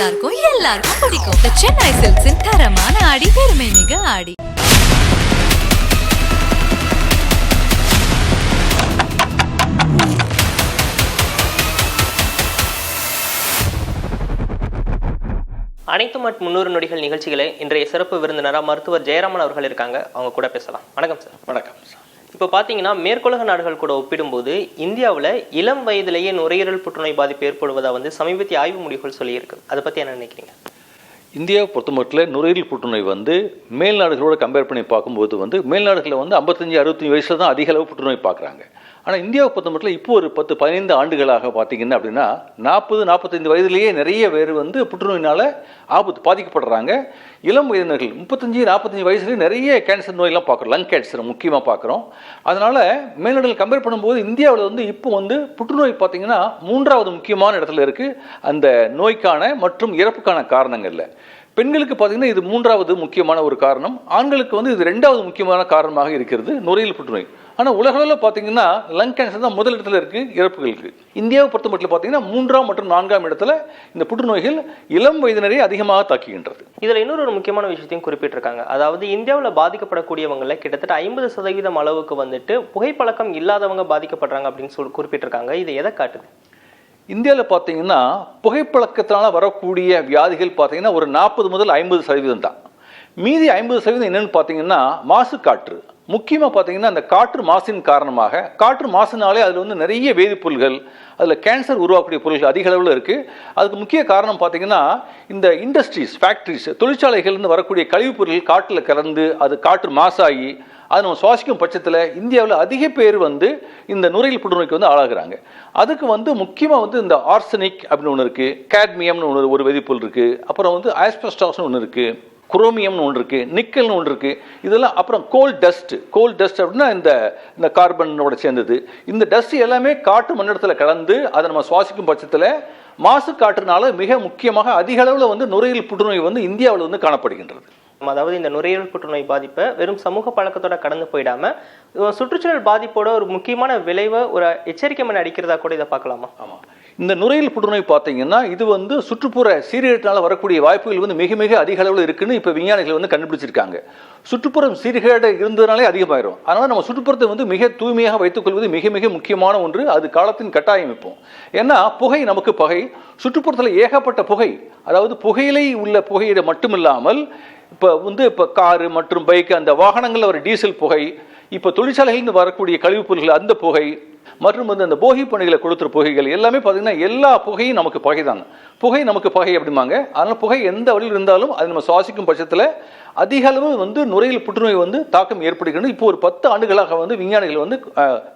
எல்லாருக்கும் எல்லாருக்கும் பிடிக்கும். The Chennai Silks in தரமான ஆடி, பெருமை மிக ஆடி. அனைத்து மட் 300 நொடிகள் நிகழ்ச்சிகளை இன்றைய சிறப்பு விருந்தினராக மருத்துவர் ஜெயராமன் அவர்கள் இருக்காங்க. அவங்க கூட பேசலாம். வணக்கம் சார். வணக்கம் சார். இப்போ பார்த்தீங்கன்னா மேற்குலக நாடுகள் கூட ஒப்பிடும்போது இந்தியாவில் இளம் வயதிலேயே நுரையீரல் புற்றுநோய் பாதிப்பு ஏற்படுவதாக சமீபத்திய ஆய்வு முடிவுகள் சொல்லியிருக்கு. அதை பற்றி என்ன நினைக்கிறீங்க? இந்தியாவை பொறுத்தமட்டில் நுரையீரல் புற்றுநோய் மேல் நாடுகளோட கம்பேர் பண்ணி பார்க்கும்போது மேல் நாடுகளில் 55-65 வயசில் தான் அதிக அளவு புற்றுநோய் பார்க்குறாங்க. ஆனால் இந்தியாவை பொறுத்தமட்டில் இப்போ ஒரு 10-15 ஆண்டுகளாக பார்த்தீங்கன்னா அப்படின்னா 40-45 வயதிலேயே நிறைய பேர் புற்றுநோயினால் பாதிக்கப்படுறாங்க. இளம் வயதினர்கள் 35-45 வயசுலேயே நிறைய கேன்சர் நோயெல்லாம் பார்க்குறோம். லங் கேன்சர் முக்கியமாக பார்க்குறோம். அதனால் மேல்நாடுகள் கம்பேர் பண்ணும்போது இந்தியாவில் இப்போ புற்றுநோய் பார்த்தீங்கன்னா 3வது முக்கியமான இடத்துல இருக்குது அந்த நோய்க்கான மற்றும் இறப்புக்கான காரணங்கள்ல. பெண்களுக்கு பார்த்தீங்கன்னா இது 3வது முக்கியமான ஒரு காரணம். ஆண்களுக்கு இது 2வது முக்கியமான காரணமாக இருக்கிறது நுரையீரல் புற்றுநோய். ஆனால் உலகளவில் பார்த்தீங்கன்னா லங் கேன்சர் தான் முதல் இடத்துல இருக்குது இறப்புகளுக்கு. இந்தியாவை பொறுத்த மட்டும் பார்த்தீங்கன்னா 3ஆம் மற்றும் 4ஆம் இடத்துல இந்த புற்றுநோய்கள் இளம் வயதினரை அதிகமாக தாக்குகின்றது. இதில் இன்னொரு முக்கியமான விஷயத்தையும் குறிப்பிட்டிருக்காங்க. அதாவது இந்தியாவில் பாதிக்கப்படக்கூடியவங்கள கிட்டத்தட்ட 50% அளவுக்கு புகைப்பழக்கம் இல்லாதவங்க பாதிக்கப்படுறாங்க அப்படின்னு குறிப்பிட்டிருக்காங்க. இது எதை காட்டுது? இந்தியாவில் பார்த்தீங்கன்னா புகைப்பழக்கத்தினால வரக்கூடிய வியாதிகள் பார்த்தீங்கன்னா ஒரு 40-50% தான். மீதி 50% என்னன்னு பார்த்தீங்கன்னா மாசு காற்று. முக்கியமாக பார்த்தீங்கன்னா அந்த காற்று மாசின் காரணமாக காற்று மாசுனாலே அதில் நிறைய வேதிப்பொருள்கள், அதில் கேன்சர் உருவாக்கக்கூடிய பொருள்கள் அதிக அளவில் இருக்குது. அதுக்கு முக்கிய காரணம் பார்த்தீங்கன்னா இந்த இண்டஸ்ட்ரீஸ், ஃபேக்ட்ரிஸ், தொழிற்சாலைகள்னு வரக்கூடிய கழிவுப் பொருட்கள் காற்றில் கலந்து அது காற்று மாசாகி அது நம்ம சுவாசிக்கும் பட்சத்தில் இந்தியாவில் அதிக பேர் இந்த நுரையீரல் புற்றுநோய்க்கு ஆளாகிறாங்க. அதுக்கு முக்கியமாக இந்த ஆர்சனிக் அப்படின்னு ஒன்று இருக்குது, கேட்மியம்னு ஒரு வேதிப்பொருள் இருக்குது, அப்புறம் ஆஸ்பெஸ்டாஸ்னு ஒன்று இருக்குது, குரோமியம்னு ஒன்று இருக்குது, நிக்கல்னு ஒன்று இருக்குது. இதெல்லாம் அப்புறம் கோல் டஸ்ட் அப்படின்னா இந்த கார்பனோட சேர்ந்தது. இந்த டஸ்ட் எல்லாமே காற்று மண்டலத்தில் கலந்து அதை நம்ம சுவாசிக்கும் பட்சத்தில் மாசு காற்றுனால மிக முக்கியமாக அதிக அளவில் நுரையீரல் புற்றுநோய் இந்தியாவில் காணப்படுகின்றது. அதாவது இந்த நுரையீரல் புற்றுநோய் பாதிப்பை வெறும் சமூக பழக்கத்தோட கடந்து போயிடாம சுற்றுச்சூழல் பாதிப்போட ஒரு முக்கியமான விளைவை ஒரு எச்சரிக்கை மணி அடிக்கிறதா கூட இதை பார்க்கலாமா? ஆமாம். இந்த நுரையீரல் புற்றுநோய் பார்த்தீங்கன்னா இது சுற்றுப்புற சீர்கேட்டினால வரக்கூடிய வாய்ப்புகள் மிக மிக அதிக அளவில் இருக்குன்னு இப்போ விஞ்ஞானிகள் கண்டுபிடிச்சிருக்காங்க. சுற்றுப்புறம் சீர்கேடு இருந்ததுனாலே அதிகமாயிரும். அதனால் நம்ம சுற்றுப்புறத்தை மிக தூய்மையாக வைத்துக்கொள்வது மிக மிக முக்கியமான ஒன்று. அது காலத்தின் கட்டாயம். இப்போ ஏன்னா புகை நமக்கு பகை. சுற்றுப்புறத்தில் ஏகப்பட்ட புகை, அதாவது புகையிலை உள்ள புகையிட மட்டுமில்லாமல் இப்போ காரு மற்றும் பைக்கு அந்த வாகனங்களில் வர டீசல் புகை, இப்போ தொழிற்சாலைகள்னு வரக்கூடிய கழிவுப் பொருட்கள் அந்த புகை மற்றும் அந்த போகி பணிகளை கொடுத்துற புகைகள் எல்லாமே பார்த்தீங்கன்னா எல்லா புகையும் நமக்கு பகை தான். புகை நமக்கு பகை அப்படிம்பாங்க. அதனால் புகை எந்த வழியில் இருந்தாலும் அது நம்ம சுவாசிக்கும் பட்சத்தில் அதிக அளவு நுரையீரல் புற்றுநோய் தாக்கம் ஏற்படுகிறது. இப்போ ஒரு 10 ஆண்டுகளாக விஞ்ஞானிகள்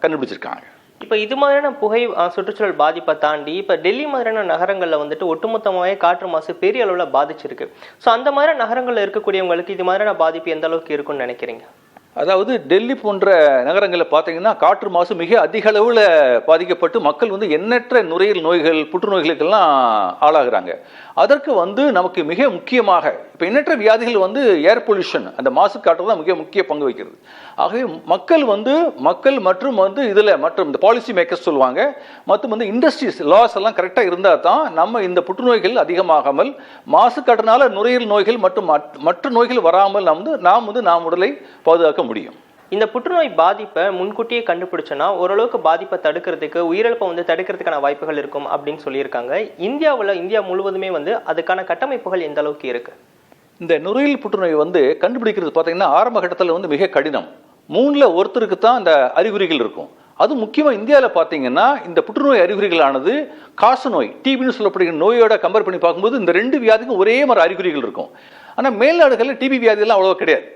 கண்டுபிடிச்சிருக்காங்க. இப்போ இது மாதிரியான புகை சுற்றுச்சூழல் பாதிப்பை தாண்டி இப்போ டெல்லி மாதிரியான நகரங்களில் ஒட்டுமொத்தமாகவே காற்று மாசு பெரிய அளவில் பாதிச்சிருக்கு. ஸோ அந்த மாதிரி நகரங்களில் இருக்கக்கூடியவங்களுக்கு இது மாதிரியான பாதிப்பு எந்த அளவுக்கு இருக்குன்னு நினைக்கிறீங்க? அதாவது டெல்லி போன்ற நகரங்களில் பார்த்தீங்கன்னா காற்று மாசு மிக அதிக அளவில் பாதிக்கப்பட்டு மக்கள் எண்ணற்ற நுரையீரல் நோய்கள், புற்றுநோய்களுக்கெல்லாம் ஆளாகிறாங்க. அதற்கு நமக்கு மிக முக்கியமாக இப்போ எண்ணற்ற வியாதிகள் ஏர் பொல்யூஷன், அந்த மாசு காற்று தான் மிக முக்கிய பங்கு வகிக்கிறது. ஆகவே மக்கள் மற்றும் இதில் மற்றும் இந்த பாலிசி மேக்கர்ஸ் சொல்லுவாங்க, மற்றும் இண்டஸ்ட்ரீஸ் லாஸ் எல்லாம் கரெக்டாக இருந்தால் தான் நம்ம இந்த புற்றுநோய்கள் அதிகமாகாமல் மாசு காற்றுனால நுரையீரல் நோய்கள் மற்றும் மற்ற நோய்கள் வராமல் நாம் உடலை பாதுகாக்க முடியும். இந்த புற்றுநோய் பாதிப்பை முன்கூட்டியே கண்டுபிடிச்சோன்னா ஓரளவுக்கு பாதிப்பை தடுக்கிறதுக்கு, உயிரிழப்பை தடுக்கிறதுக்கான வாய்ப்புகள் இருக்கும் அப்படின்னு சொல்லியிருக்காங்க. இந்தியா முழுவதுமே அதுக்கான கட்டமைப்புகள் எந்த அளவுக்கு இருக்கு? இந்த நுரையீரல் புற்றுநோய் கண்டுபிடிக்கிறது பார்த்தீங்கன்னா ஆரம்ப கட்டத்தில் மிக கடினம். 3ல் ஒருத்தருக்கு தான் அந்த அறிகுறிகள் இருக்கும். அது முக்கியமாக இந்தியாவில் பார்த்தீங்கன்னா இந்த புற்றுநோய் அறிகுறிகளானது காசநோய், டிபின்னு சொல்லப்படுகிற நோயோட கம்பேர் பண்ணி பார்க்கும்போது இந்த 2 வியாதிக்கும் ஒரே மாதிரி அறிகுறிகள் இருக்கும். ஆனால் மேல்நாடுகளில் டிபி வியாதியெல்லாம் அவ்வளோவா கிடையாது.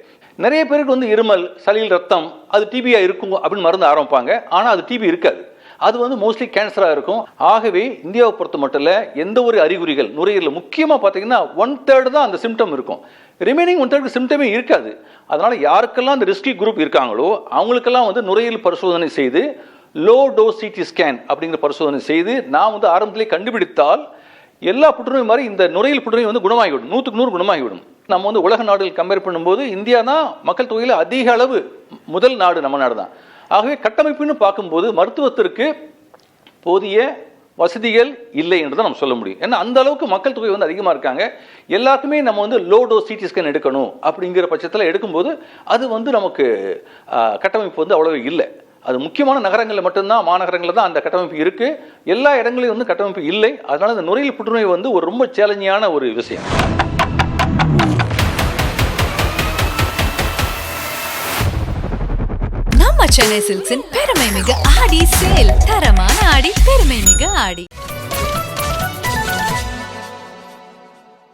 நிறைய பேருக்கு இருமல், சளியில் ரத்தம், அது டிபியாக இருக்கும் அப்படின்னு மருந்து ஆரம்பிப்பாங்க. ஆனால் அது டிபி இருக்காது. அது மோஸ்ட்லி கேன்சராக இருக்கும். ஆகவே இந்தியாவை பொறுத்த மட்டும் எந்த ஒரு அறிகுறிகள் நுரையீரல் முக்கியமாக பார்த்தீங்கன்னா 1/3 தான் அந்த சிம்டம் இருக்கும். ரிமைனிங் 1/3 சிம்டமே இருக்காது. அதனால் யாருக்கெல்லாம் அந்த ரிஸ்கி குரூப் இருக்காங்களோ அவங்களுக்கெல்லாம் நுரையீரல் பரிசோதனை செய்து லோ டோஸ் சிடி ஸ்கேன் அப்படிங்கிற பரிசோதனை செய்து நாம் ஆரம்பத்திலே கண்டுபிடித்தால் எல்லா புற்றுநோய் மாதிரி இந்த நுரையீரல் புற்றுநோய் குணமாகிவிடும். 100க்கு 100 குணமாகிவிடும். நம்ம உலக நாடுகள் கம்பேர் பண்ணும்போது இந்தியா தான் மக்கள் தொகையில் அதிக அளவு முதல் நாடு நம்ம நாடு தான். ஆகவே கட்டமைப்புன்னு பார்க்கும்போது மருத்துவத்திற்கு போதிய வசதிகள் இல்லை என்று தான் நம்ம சொல்ல முடியும். ஏன்னா அந்த அளவுக்கு மக்கள் தொகை வந்து அதிகமாக இருக்காங்க. எல்லாருக்குமே நம்ம வந்து லோ டோஸ் சிடி ஸ்கேன் எடுக்கணும் அப்படிங்கிற பட்சத்தில் எடுக்கும்போது அது வந்து நமக்கு கட்டமைப்பு வந்து அவ்வளவு இல்லை. அது முக்கியமான நகரங்களில் மட்டும்தான், மாநகரங்களில் தான் அந்த கட்டமைப்பு இருக்குது. எல்லா இடங்களையும் வந்து கட்டமைப்பு இல்லை. அதனால இந்த நுரையீரல் புற்றுநோய் வந்து ஒரு ரொம்ப சேலஞ்சிங்கான ஒரு விஷயம். நம்ம சென்னை சில்க்ஸின் பெருமை மிக ஆடி சேல். தரமான ஆடி, பெருமை மிக ஆடி.